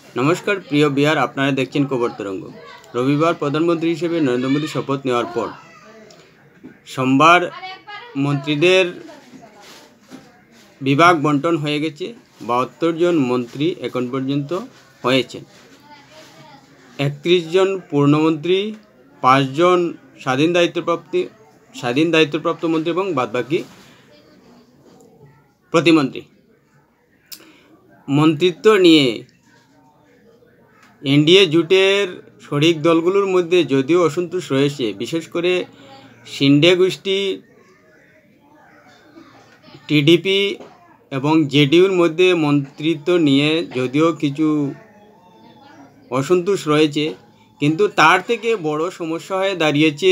नमस्कार प्रिय बिहार আপনারা দেখছেন খবর তরঙ্গ। রবিবার প্রধানমন্ত্রী হিসেবে নরেন্দ্র মোদী শপথ নেওয়ার পর সোমবার মন্ত্রীদের বিভাগ বণ্টন হয়ে গেছে। ৭২ জন মন্ত্রী এখন পর্যন্ত হয়েছেন। ৩১ জন পূর্ণমন্ত্রী, ৫ জন স্বাধীন দায়িত্বপ্রাপ্ত মন্ত্রী এবং বাদবাকি প্রতিমন্ত্রী। মন্ত্রিত্ব নিয়ে এনডিএ জোটের শরিক দলগুলোর মধ্যে যদিও অসন্তোষ রয়েছে, বিশেষ করে শিন্ডে গোষ্ঠী, টিডিপি এবং জেডিইউর মধ্যে মন্ত্রিত্ব নিয়ে যদিও কিছু অসন্তোষ রয়েছে, কিন্তু তার থেকে বড় সমস্যা হয়ে দাঁড়িয়েছে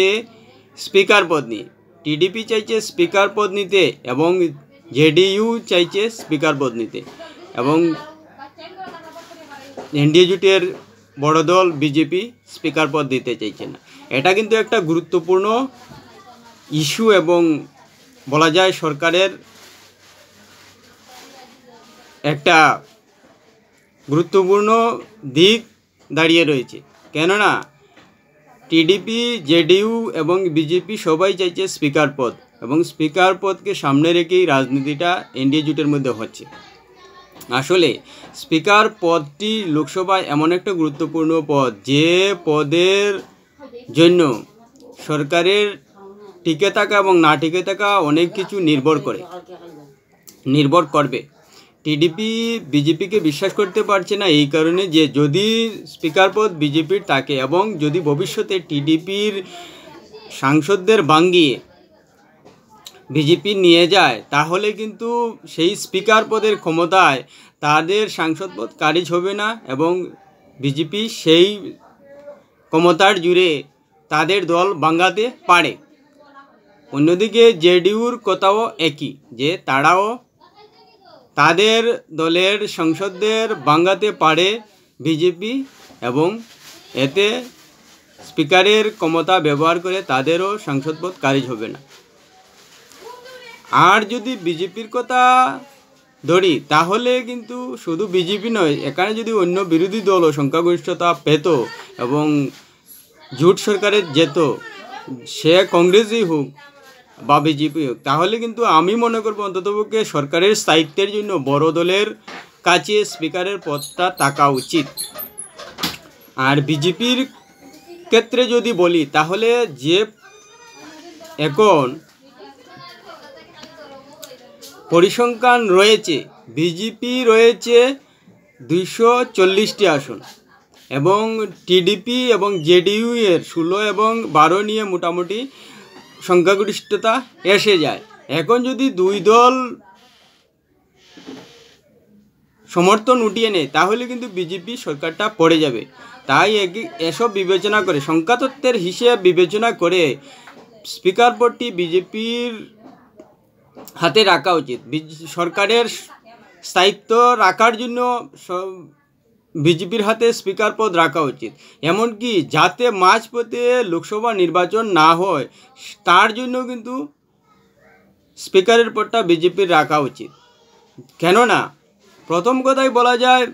স্পিকার পদ নিয়ে। টিডিপি চাইছে স্পিকার পদ নিতে এবং জেডিইউ চাইছে স্পিকার পদ নিতে, এবং এনডিএ জোটের বড় দল বিজেপি স্পিকার পদ দিতে চাইছে না। এটা কিন্তু একটা গুরুত্বপূর্ণ ইস্যু এবং বলা যায় সরকারের একটা গুরুত্বপূর্ণ দিক দাঁড়িয়ে রয়েছে। কেননা টিডিপি, জেডিইউ এবং বিজেপি সবাই চাইছে স্পিকার পদ, এবং স্পিকার পদকে সামনে রেখেই রাজনীতিটা এনডিএ জোটের মধ্যে হচ্ছে। আসলে স্পিকার পদটি লোকসভায় এমন একটা গুরুত্বপূর্ণ পদ, যে পদের জন্য সরকারের টিকে থাকা এবং না টিকে থাকা অনেক কিছু নির্ভর করবে। টিডিপি বিজেপিকে বিশ্বাস করতে পারছে না এই কারণে যে যদি স্পিকার পদ বিজেপির থাকে এবং যদি ভবিষ্যতে টিডিপির সাংসদদের ভাঙিয়ে বিজেপি নিয়ে যায়, তাহলে কিন্তু সেই স্পিকার পদের ক্ষমতায় তাদের সাংসদ পদ খারিজ হবে না এবং বিজেপি সেই ক্ষমতার জুড়ে তাদের দল ভাঙাতে পারে। অন্যদিকে জেডিইউর কথাও একই, যে তারাও তাদের দলের সাংসদদের ভাঙাতে পারে বিজেপি, এবং এতে স্পিকারের ক্ষমতা ব্যবহার করে তাদেরও সাংসদ পদ খারিজ হবে না। আর যদি বিজেপির কথা ধরি, তাহলে কিন্তু শুধু বিজেপি নয়, এখানে যদি অন্য বিরোধী দলও সংখ্যাগরিষ্ঠতা পেত এবং জোট সরকারে যেত, সে কংগ্রেসই হোক বা বিজেপি হোক, তাহলে কিন্তু আমি মনে করব অন্ততপক্ষে সরকারের স্থায়িত্বের জন্য বড় দলের কাছে স্পিকারের পদটা থাকা উচিত। আর বিজেপির ক্ষেত্রে যদি বলি, তাহলে যে এখন পরিসংখ্যান রয়েছে, বিজেপি রয়েছে 240টি আসন এবং টিডিপি এবং জেডিইউ এর 16 এবং 12 নিয়ে মোটামুটি সংখ্যাগরিষ্ঠতা এসে যায়। এখন যদি দুই দল সমর্থন উঠিয়ে নেয়, তাহলে কিন্তু বিজেপি সরকারটা পড়ে যাবে। তাই এসব বিবেচনা করে, সংখ্যাতত্ত্বের হিসেব বিবেচনা করে স্পিকার পদটি বিজেপির হাতে রাখা উচিত। সরকারের স্থায়িত্ব রাখার জন্য বিজেপির হাতে স্পিকার পদ রাখা উচিত, এমনকি যাতে মাঝপথে লোকসভা নির্বাচন না হয় তার জন্য কিন্তু স্পিকারের পদটা বিজেপির রাখা উচিত। কেননা প্রথম কথাই বলা যায়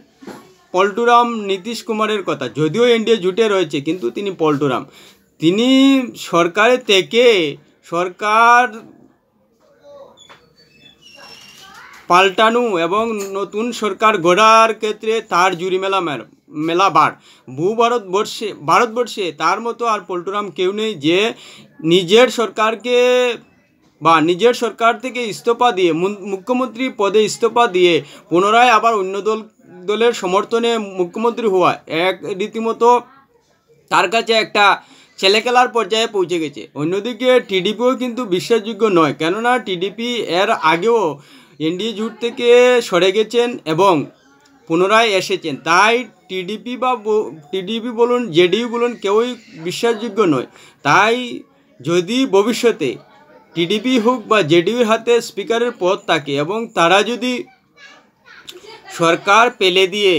পল্টুরাম নীতিশ কুমারের কথা, যদিও এনডিএ জোটে রয়েছে কিন্তু তিনি পল্টুরাম, তিনি সরকারের থেকে সরকার পাল্টানো এবং নতুন সরকার গড়ার ক্ষেত্রে তার জুরি মেলা বার। ভারতবর্ষে তার মতো আর পল্টুরাম কেউ নেই, যে নিজের সরকার থেকে ইস্তফা দিয়ে, মুখ্যমন্ত্রী পদে ইস্তফা দিয়ে পুনরায় আবার অন্য দলের সমর্থনে মুখ্যমন্ত্রী হওয়া এক রীতিমতো তার কাছে একটা ছেলেখেলার পর্যায়ে পৌঁছে গেছে। অন্যদিকে টিডিপিও কিন্তু বিশ্বাসযোগ্য নয়, কেননা টিডিপি এর আগেও এনডিএ জোট থেকে সরে গেছেন এবং পুনরায় এসেছেন। তাই টিডিপি বলুন, জেডিইউ বলুন, কেউই বিশ্বাসযোগ্য নয়। তাই যদি ভবিষ্যতে টিডিপি হোক বা জেডিইউর হাতে স্পিকারের পদ থাকে এবং তারা যদি সরকার পেলে দিয়ে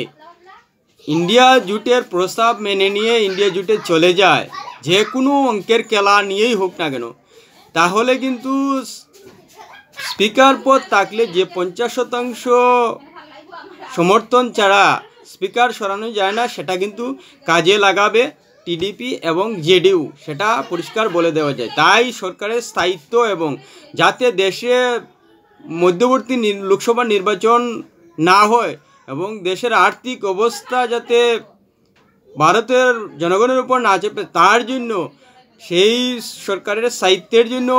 ইন্ডিয়া জোটের প্রস্তাব মেনে নিয়ে ইন্ডিয়া জোটে চলে যায়, যে কোনো অঙ্কের খেলা নিয়েই হোক না কেন, তাহলে কিন্তু স্পিকার পদ থাকলে যে 50% সমর্থন ছাড়া স্পিকার সরানো যায় না, সেটা কিন্তু কাজে লাগাবে টিডিপি এবং জেডিইউ, সেটা পরিষ্কার বলে দেওয়া যায়। তাই সরকারের স্থায়িত্ব এবং যাতে দেশে মধ্যবর্তী লোকসভা নির্বাচন না হয় এবং দেশের আর্থিক অবস্থা যাতে ভারতের জনগণের উপর না চেপে, তার জন্য সেই সরকারের স্থায়িত্বের জন্য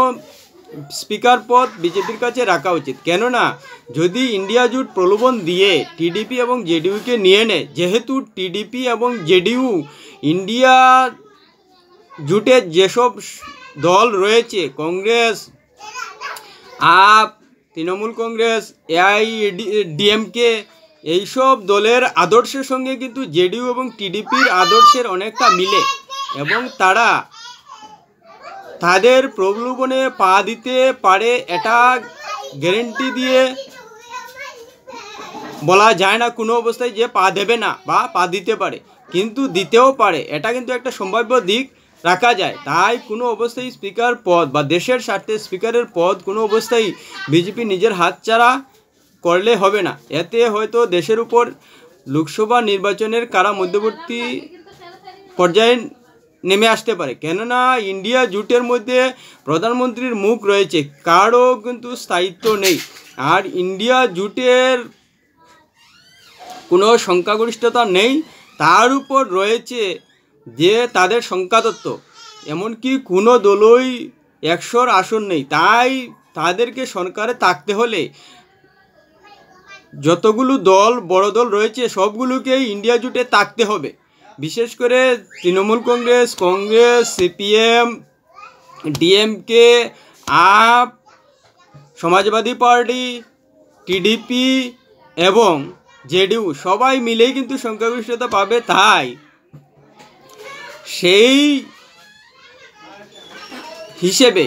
স্পিকার পদ বিজেপির কাছে রাখা উচিত। কেননা যদি ইন্ডিয়া জোট প্রলোভন দিয়ে টিডিপি এবং জেডিইউকে নিয়ে নেয়, যেহেতু টিডিপি এবং জেডিইউ ইন্ডিয়া জোটের যেসব দল রয়েছে, কংগ্রেস, আপ, তৃণমূল কংগ্রেস, এআইএডিএমকে, এইসব দলের আদর্শের সঙ্গে কিন্তু জেডিইউ এবং টিডিপির আদর্শের অনেকটা মিলে এবং তারা তাদের প্রলোভনে পা দিতে পারে, এটা গ্যারেন্টি দিয়ে বলা যায় না কোনো অবস্থায় যে পা দেবে না বা পা দিতে পারে, কিন্তু দিতেও পারে, এটা কিন্তু একটা সম্ভাব্য দিক রাখা যায়। তাই কোনো অবস্থায় স্পিকার পদ বা দেশের স্বার্থে স্পিকারের পদ কোনো অবস্থায় বিজেপি নিজের হাতছাড়া করলে হবে না। এতে হয়তো দেশের উপর লোকসভা নির্বাচনের কারা মধ্যবর্তী পর্যায়ে নেমে আসতে পারে। কেননা ইন্ডিয়া জোটের মধ্যে প্রধানমন্ত্রীর মুখ রয়েছে, কারও কিন্তু স্থায়িত্ব নেই। আর ইন্ডিয়া জোটের কোনো সংখ্যাগরিষ্ঠতা নেই, তার উপর রয়েছে যে তাদের সংখ্যাতত্ত্ব, এমনকি কোনো দলই 100-র আসন নেই। তাই তাদেরকে সরকারে থাকতে হলে যতগুলো দল, বড় দল রয়েছে, সবগুলোকেই ইন্ডিয়া জোটে থাকতে হবে। বিশেষ করে Trinamool Congress, CPM, DMK, up, Samajwadi party, TDP এবং জেডিইউ সবাই মিলেই কিন্তু সংখ্যাগরিষ্ঠতা পাবে। তাই সেই হিসেবে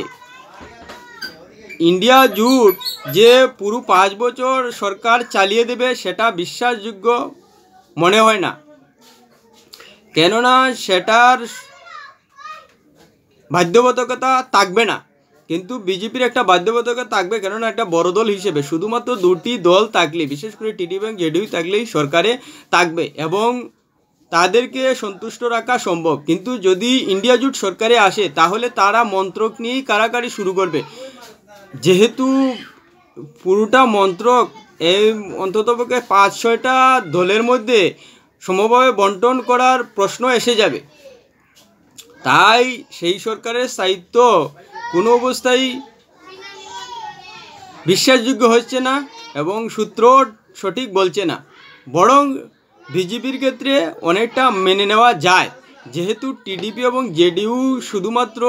ইন্ডিয়া জোট যে পুরো 5 বছর সরকার চালিয়ে দেবে, সেটা বিশ্বাসযোগ্য মনে হয় না। কেননা সেটার বাধ্যবাধকতা থাকবে না, কিন্তু বিজেপির একটা বাধ্যবাধকতা থাকবে। কেননা একটা বড় দল হিসেবে শুধুমাত্র 2টি দল থাকলে, বিশেষ করে টিডিপি এবং জেডিইউ থাকলেই সরকারে থাকবে এবং তাদেরকে সন্তুষ্ট রাখা সম্ভব। কিন্তু যদি ইন্ডিয়া জোট সরকারে আসে, তাহলে তারা মন্ত্রক নিয়েই কারাকারি শুরু করবে। যেহেতু পুরোটা মন্ত্রক এই অন্ততপক্ষে 5-6টা দলের মধ্যে সমভাবে বন্টন করার প্রশ্ন এসে যাবে। তাই সেই সরকারের স্থায়িত্ব কোনো অবস্থায় বিশ্বাসযোগ্য হচ্ছে না এবং সূত্র সঠিক বলছে না। বরং বিজেপির ক্ষেত্রে অনেকটা মেনে নেওয়া যায়, যেহেতু টিডিপি এবং জেডিইউ শুধুমাত্র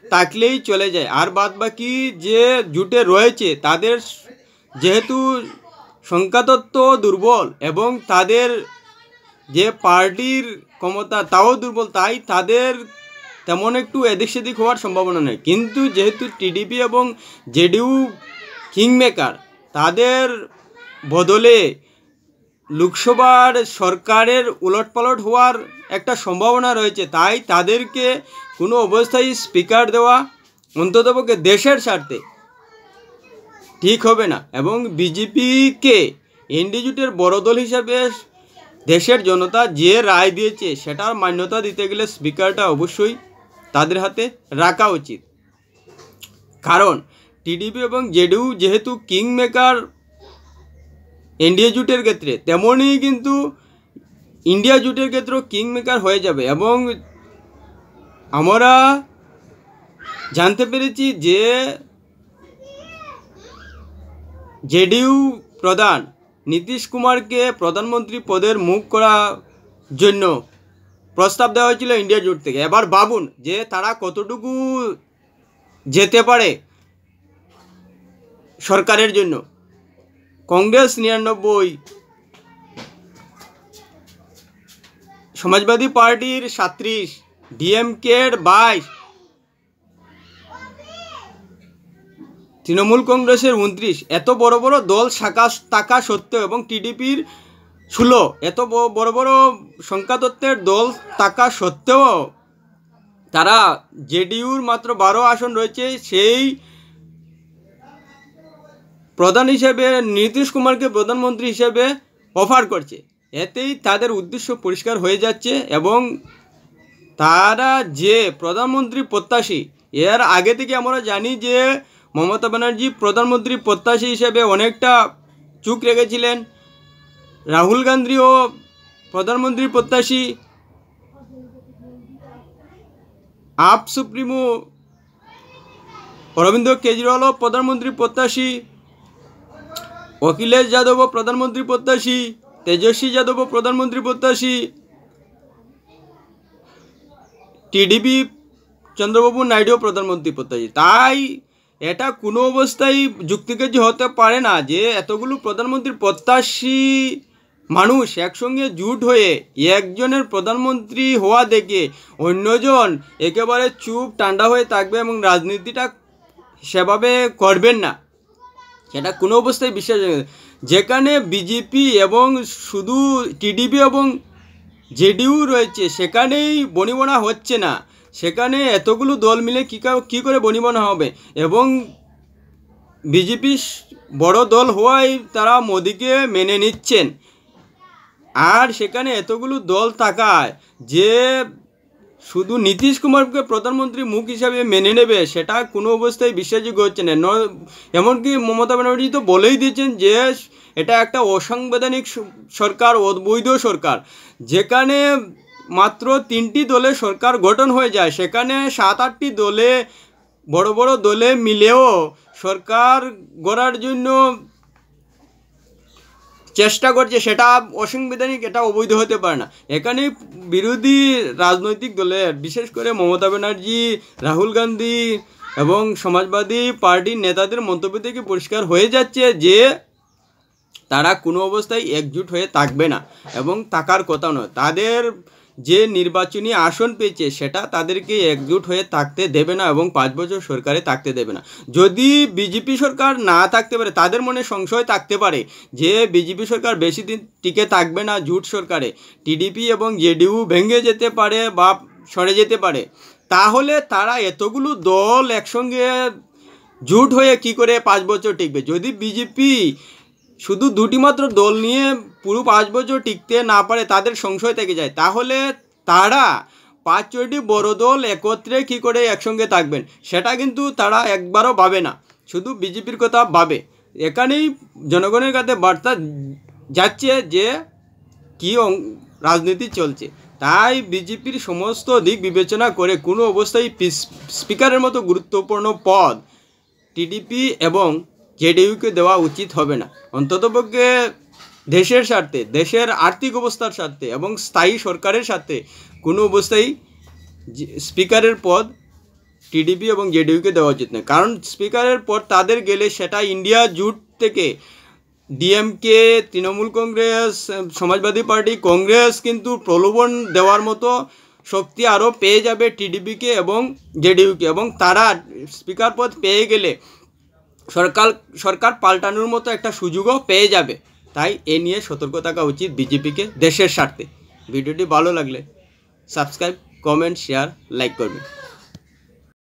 থাকলেই চলে যায়। আর বাদবাকি যে জোটে রয়েছে, তাদের যেহেতু সংখ্যাতত্ত্ব দুর্বল এবং তাদের যে পার্টির ক্ষমতা তাও দুর্বল, তাই তাদের তেমন একটু এদিক সেদিক হওয়ার সম্ভাবনা নেই। কিন্তু যেহেতু টিডিপি এবং জেডিইউ কিংমেকার, তাদের বদলে লোকসভার সরকারের উলটপালট হওয়ার একটা সম্ভাবনা রয়েছে। তাই তাদেরকে কোনো অবস্থায় স্পিকার দেওয়া অন্ততপক্ষে দেশের স্বার্থে ঠিক হবে না। এবং বিজেপিকে এনডি জোটের বড় দল হিসাবে দেশের জনতা যে রায় দিয়েছে, সেটার মান্যতা দিতে গেলে স্পিকারটা অবশ্যই তাদের হাতে রাখা উচিত। কারণ টিডিপি এবং জেডিইউ যেহেতু কিংমেকার এনডিএ জোটের ক্ষেত্রে, তেমনই কিন্তু ইন্ডিয়া জোটের ক্ষেত্রেও কিংমেকার হয়ে যাবে। এবং আমরা জানতে পেরেছি যে জেডিইউ প্রধান নীতিশ কুমারকে প্রধানমন্ত্রী পদের মুখ করার জন্য প্রস্তাব দেওয়া হয়েছিল ইন্ডিয়া জোট থেকে। এবার ভাবুন যে তারা কতটুকু যেতে পারে সরকারের জন্য। কংগ্রেস 99, সমাজবাদী পার্টির 37, ডিএমকের 22, তৃণমূল কংগ্রেসের 29, এত বড় বড় দল শাখা থাকা সত্ত্বেও, এবং টিডিপির 16, এত বড় বড় সংখ্যাতত্ত্বের দল থাকা সত্ত্বেও তারা জেডিইউর মাত্র 12 আসন রয়েছে, সেই প্রধান হিসেবে নীতিশ কুমারকে প্রধানমন্ত্রী হিসেবে অফার করছে। এতেই তাদের উদ্দেশ্য পরিষ্কার হয়ে যাচ্ছে এবং তারা যে প্রধানমন্ত্রী প্রত্যাশী, এর আগে থেকে আমরা জানি যে মমতা ব্যানার্জি প্রধানমন্ত্রী প্রত্যাশী হিসেবে অনেকটা চুপ রেখেছিলেন। রাহুল গান্ধীও প্রধানমন্ত্রী প্রত্যাশী, আপ সুপ্রিমো অরবিন্দ কেজরিওয়ালও প্রধানমন্ত্রী প্রত্যাশী, অখিলেশ যাদবও প্রধানমন্ত্রী প্রত্যাশী, তেজস্বী যাদবও প্রধানমন্ত্রী প্রত্যাশী, টিডিপি চন্দ্রবাবু নাইডুও প্রধানমন্ত্রী প্রত্যাশী। তাই এটা কোনো অবস্থায় যুক্তিকার্য হতে পারে না যে এতগুলো প্রধানমন্ত্রী প্রত্যাশী মানুষ একসঙ্গে জুট হয়ে একজনের প্রধানমন্ত্রী হওয়া দেখে অন্যজন একেবারে চুপ ঠান্ডা হয়ে থাকবে এবং রাজনীতিটা সেভাবে করবেন না, সেটা কোনো অবস্থায় বিশ্বাস। যেখানে বিজেপি এবং শুধু টিডিপি এবং জেডিইউ রয়েছে সেখানেই বনিবনা হচ্ছে না, সেখানে এতগুলো দল মিলে কী করে বনিবনা হবে? এবং বিজেপি বড় দল হওয়ায় তারা মোদিকে মেনে নিচ্ছেন, আর সেখানে এতগুলো দল থাকায় যে শুধু নীতিশ কুমারকে প্রধানমন্ত্রী মুখ হিসাবে মেনে নেবে সেটা কোনো অবস্থায় বিশ্বাসযোগ্য হচ্ছে না। এমনকি মমতা ব্যানার্জি তো বলেই দিয়েছেন যে এটা একটা অসাংবিধানিক সরকার, অবৈধ সরকার। যেখানে মাত্র 3টি দলে সরকার গঠন হয়ে যায়, সেখানে 7-8টি দলে বড় বড় দলে মিলেও সরকার গড়ার জন্য চেষ্টা করছে, সেটা অসাংবিধানিক, এটা অবৈধ হতে পারে না। এখানে বিরোধী রাজনৈতিক দলের বিশেষ করে মমতা ব্যানার্জি, রাহুল গান্ধী এবং সমাজবাদী পার্টির নেতাদের মন্তব্য থেকে পরিষ্কার হয়ে যাচ্ছে যে তারা কোনো অবস্থায় একজুট হয়ে থাকবে না এবং থাকার কথা নয়। তাদের যে নির্বাচনী আসন পেয়েছে সেটা তাদেরকে একজুট হয়ে থাকতে দেবে না এবং 5 বছর সরকারে থাকতে দেবে না। যদি বিজেপি সরকার না থাকতে পারে, তাদের মনে সংশয় থাকতে পারে যে বিজেপি সরকার বেশি দিন টিকে থাকবে না জোট সরকারে, টিডিপি এবং জেডিইউ ভেঙে যেতে পারে বা সরে যেতে পারে, তাহলে তারা এতগুলো দল একসঙ্গে জোট হয়ে কি করে 5 বছর টিকবে? যদি বিজেপি শুধু 2টি মাত্র দল নিয়ে পুরো 5 বছর টিকতে না পারে, তাদের সংশয় থেকে যায়, তাহলে তারা 5-6টি বড় দল একত্রে কি করে একসঙ্গে থাকবেন সেটা কিন্তু তারা একবারও ভাবে না, শুধু বিজেপির কথা ভাবে। এখানেই জনগণের কাছে বার্তা যাচ্ছে যে কি রাজনীতি চলছে। তাই বিজেপির সমস্ত দিক বিবেচনা করে কোনো অবস্থায় স্পিকারের মতো গুরুত্বপূর্ণ পদ টিডিপি এবং জেডিইউকে দেওয়া উচিত হবে না। অন্ততপক্ষে দেশের স্বার্থে, দেশের আর্থিক অবস্থার স্বার্থে এবং স্থায়ী সরকারের স্বার্থে কোনো অবস্থায় স্পিকারের পদ টিডিপি এবং জেডিইউকে দেওয়া উচিত নয়। কারণ স্পিকারের পদ তাদের গেলে সেটা ইন্ডিয়া জোট থেকে ডিএমকে, তৃণমূল কংগ্রেস, সমাজবাদী পার্টি, কংগ্রেস কিন্তু প্রলোভন দেওয়ার মতো শক্তি আরও পেয়ে যাবে টিডিপিকে এবং জেডিইউকে, এবং তারা স্পিকার পদ পেয়ে গেলে সরকার পাল্টানোর মতো একটা সুযোগও পেয়ে যাবে। তাই এ নিয়ে সতর্ক থাকা উচিত বিজেপিকে দেশের স্বার্থে। ভিডিওটি ভালো লাগলে সাবস্ক্রাইব, কমেন্ট, শেয়ার, লাইক করবেন।